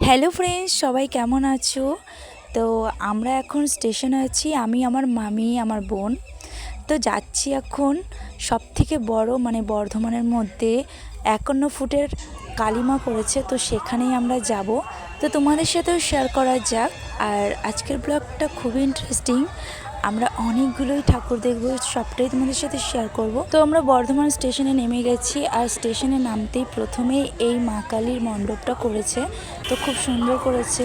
Hello friends, সবাই কেমন আছো? তো আমরা এখন স্টেশনে আছি, আমি, আমার মামি, আমার বোন। তো যাচ্ছি এখন সবথেকে বড় বর্ধমানের মধ্যে 51 ফুটের কালিমা করেছে, তো সেখানেই আমরা যাব। তো তোমাদের সাথেও শেয়ার করা যাক। আর আজকের ব্লগটা খুবই ইন্টারেস্টিং, আমরা অনেকগুলোই ঠাকুর দেখব, সবটাই তোমাদের সাথে শেয়ার করব। তো আমরা বর্ধমান স্টেশনে নেমে গেছি, আর স্টেশনে নামতেই প্রথমেই এই মা কালীর মণ্ডপটা করেছে, তো খুব সুন্দর করেছে।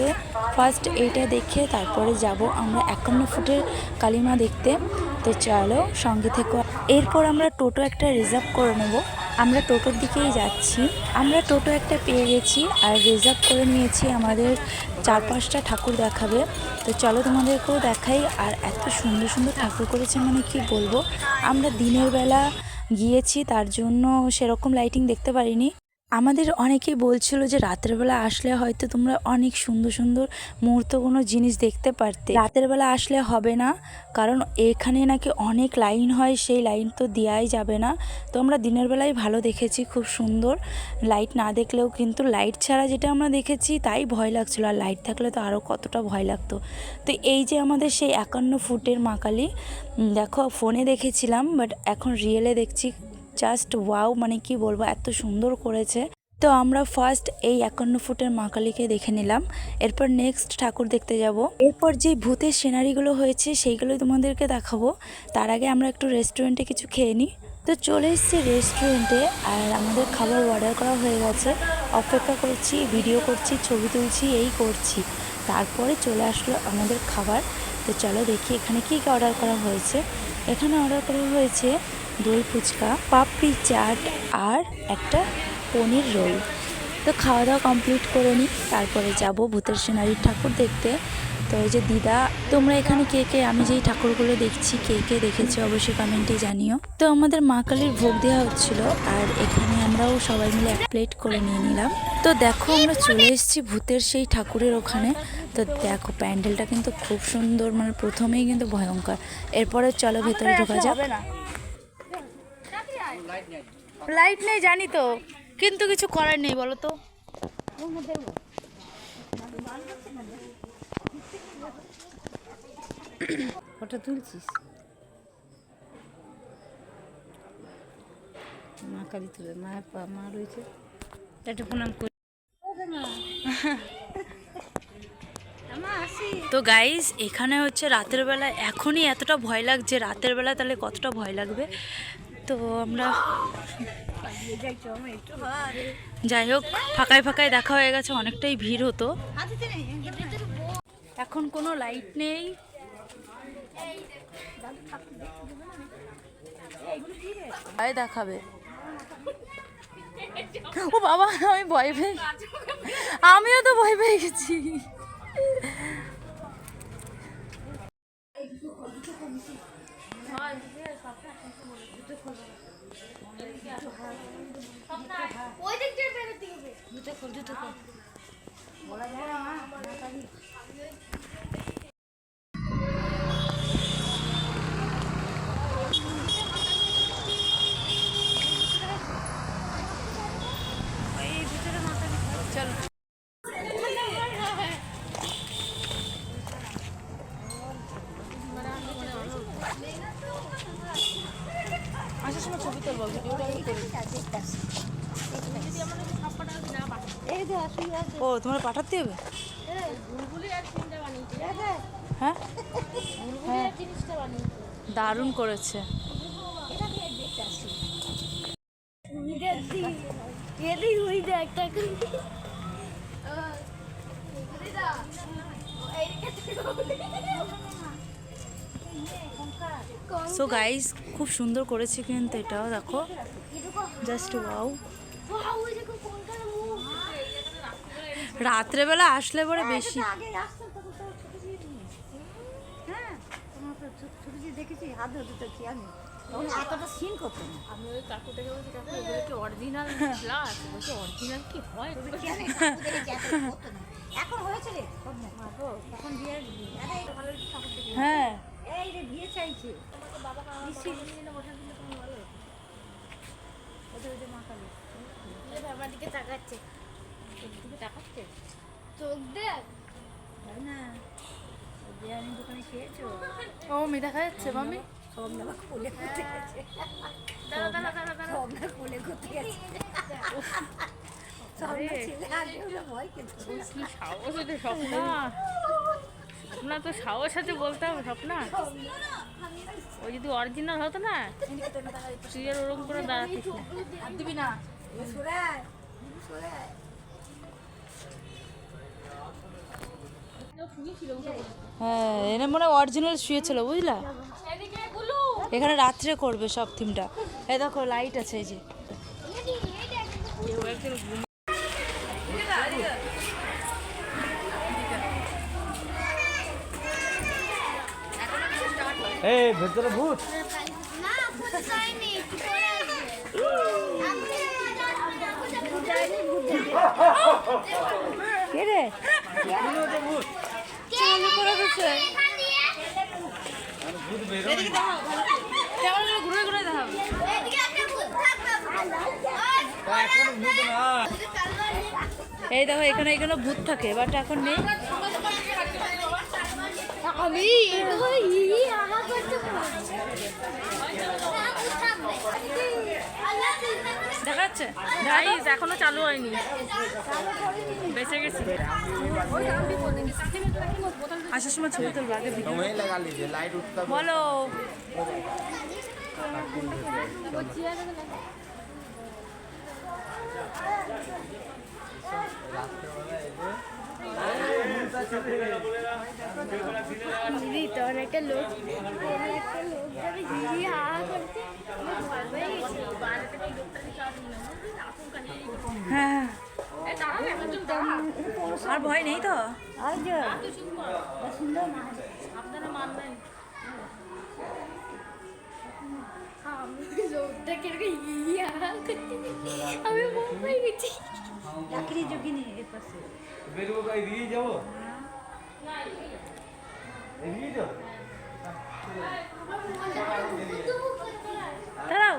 ফার্স্ট এইটা দেখে তারপরে যাব আমরা 51 ফুটের কালিমা দেখতে। তো চলো সঙ্গে থেকো। এরপর আমরা টোটো একটা রিজার্ভ করে নেব, আমরা টোটোর দিকেই যাচ্ছি। আমরা টোটো একটা পেয়ে গেছি আর রিজার্ভ করে নিয়েছি, আমাদের 4-5টা ঠাকুর দেখাবে। তো চলো তোমাদেরকেও দেখাই। আর এত সুন্দর সুন্দর ঠাকুর করেছে, কি বলবো। আমরা দিনের বেলা গিয়েছি, তার জন্য সেরকম লাইটিং দেখতে পারিনি। আমাদের অনেকেই বলছিল যে রাতের বেলা আসলে হয়তো তোমরা অনেক সুন্দর সুন্দর মুহূর্তপূর্ণ জিনিস দেখতে পারতে, রাতের বেলা আসলে হবে না, কারণ এখানে নাকি অনেক লাইন হয়, সেই লাইন তো দেওয়াই যাবে না। তো আমরা দিনের বেলায় ভালো দেখেছি, খুব সুন্দর। লাইট না দেখলেও কিন্তু লাইট ছাড়া যেটা আমরা দেখেছি তাই ভয় লাগছিলো, আর লাইট থাকলে তো আরও কতটা ভয় লাগতো। তো এই যে আমাদের সেই 51 ফুটের মা কালী, দেখো ফোনে দেখেছিলাম বাট এখন রিয়েলে দেখছি, জাস্ট ওয়াও, কি বলবো, এত সুন্দর করেছে। তো আমরা ফার্স্ট এই 51 ফুটের মা কালীকে দেখে নিলাম, এরপর নেক্সট ঠাকুর দেখতে যাব। এরপর যে ভূতের সিনারিগুলো হয়েছে সেইগুলোই তোমাদেরকে দেখাবো। তার আগে আমরা একটু রেস্টুরেন্টে কিছু খেয়ে নিই। তো চলে এসেছি রেস্টুরেন্টে, আর আমাদের খাবার অর্ডার করা হয়ে গেছে। অপেক্ষা করছি, ভিডিও করছি, ছবি তুলছি, এই করছি। তারপরে চলে আসলো আমাদের খাবার। তো চলো দেখি এখানে কী অর্ডার করা হয়েছে। এখানে অর্ডার করা হয়েছে দই ফুচকা, পাপড়ি চাট আর একটা পনির রোল। তো খাওয়া দাওয়া কমপ্লিট করে নিই, তারপরে যাব ভূতের সিনারির ঠাকুর দেখতে। তো এই যে দিদা, তোমরা এখানে কে কে আমি যেই ঠাকুরগুলো দেখছি কে কে দেখেছো অবশ্যই কমেন্টে জানিও। তো আমাদের মা কালীর ভোগ দেওয়া হচ্ছিলো, আর এখানে আমরাও সবাই মিলে এক প্লেট করে নিয়ে নিলাম। তো দেখো আমরা চলে এসেছি ভূতের সেই ঠাকুরের ওখানে। তো দেখো প্যান্ডেলটা কিন্তু খুব সুন্দর, প্রথমেই কিন্তু ভয়ঙ্কর। এরপরে চলো ভেতরে ঢোকা যাক। লাইট নেই জানি তো, কিন্তু কিছু করার নেই, বলো তো। ফটো তুলছিস? মা কালী তুলে, মায়ের মা রয়েছে, একটা প্রণাম করি। তো গাইস, এখানে হচ্ছে রাতের বেলা এখনই এতটা ভয় লাগছে, রাতের বেলা তাহলে কতটা ভয় লাগবে। তো আমরা যাই হোক, ফাঁকায় ফাঁকায় দেখা হয়ে গেছে, অনেকটাই ভিড় হতো। এখন কোনো লাইট নেই। দেখাবে। ও বাবা, আমি ভয় পেয়ে, আমিও তো ভয় পেয়ে গেছি। আসার সময় ছবি তুলবো, ভিডিওটা আমি করি। ও তোমার পাঠাতে হবে? হ্যাঁ, দারুণ করেছে। সো গাইস, খুব সুন্দর করেছে কিন্তু এটাও দেখো, জাস্ট ওয়াও। রাত্রেবেলা আসলে পরে বেশি দেখেছি হাত ধরতে চাচ্ছি আমি, এতটা সিন করতো না। আমি ওই কাকুটাকে বলছি, কাকু এগুলো কি অরিজিনাল গ্লাস? বলছে অরিজিনাল কি হয়? এখন হয়েছে রে, তখন বিয়ে, হ্যাঁ এই রে বিয়ে চাইছে। বাবা বসার দিলে তোমার ভালো হতো। ওদের মা কালী আমার দিকে তাকাচ্ছে, দিকে তাকাচ্ছে। তো বিরিয়ানির দোকানে খেয়েছো? ও মি দেখা যাচ্ছে মামি। সব না কোলে করতে গেছে। দাঁড়া দাঁড়া দাঁড়া দাঁড়া। সব না কোলে করতে গেছে। সব না ছেলে আগে ওরা ভয় খেতে। কি সাহস আছে স্বপ্না। স্বপ্না তো সাহস আছে বলতে হবে স্বপ্না। ও যদি অরিজিনাল হতো না তুই আর ওরকম করে দাঁড়াতিস না। আর দিবি না। সরায় সরায়। হ্যাঁ এনে মনে হয় অরিজিনাল শুয়েছিল বুঝলা। এখানে রাত্রে করবে সব থিমটা। এই দেখো লাইট আছে এই যে। কেউ একজন ঘুম এই ভেতরে ভূত না ভূত যায়নি কি করে আসবে কে রে? ভূত করে দিচ্ছে। ভূত বেরো কেমন করে ঘুরে ঘুরে দেখাবো। এদিকে একটা ভূত থাকবে এখন ভূত না এই দেখো এখানে এখানে ভূত থাকে বাট এখন নেই। আমি আহা করতে দেখা যাচ্ছে গাইস এখনো চালু হয়নি। বেঁচে গেছি। আসার সময় ছবি তুলবো আগে ভিডিও। तुम्हें लगा लीजिए लाइट उठता বলো তোর একটা লোক যাবে হিহি আহা করতে হ্যাঁ আর ভয় নেই তো। আপনারা মানবেন লোকটা কিরকম হিহি আহা করতে আমি মুম্বাই গেছি চাকরি যোগিনী এর পাশে। मेरे को कहीं दिए जाओ दिए जाओ দাঁড়াও।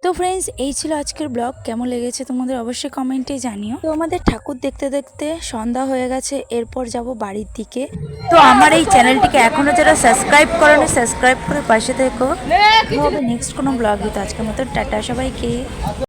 তো ফ্রেন্ডস এই ছিল আজকের ব্লগ। কেমন লেগেছে তোমাদের অবশ্যই কমেন্টে জানিও। তো আমাদের ঠাকুর দেখতে দেখতে সন্ধ্যা হয়ে গেছে, এরপর যাব বাড়ির দিকে। তো আমার এই চ্যানেলটিকে এখনো যারা সাবস্ক্রাইব করোনি সাবস্ক্রাইব করে পাশে থেকো। হবে নেক্সট কোনো ব্লগ দিতে। আজকের মতো টাটা সবাইকে।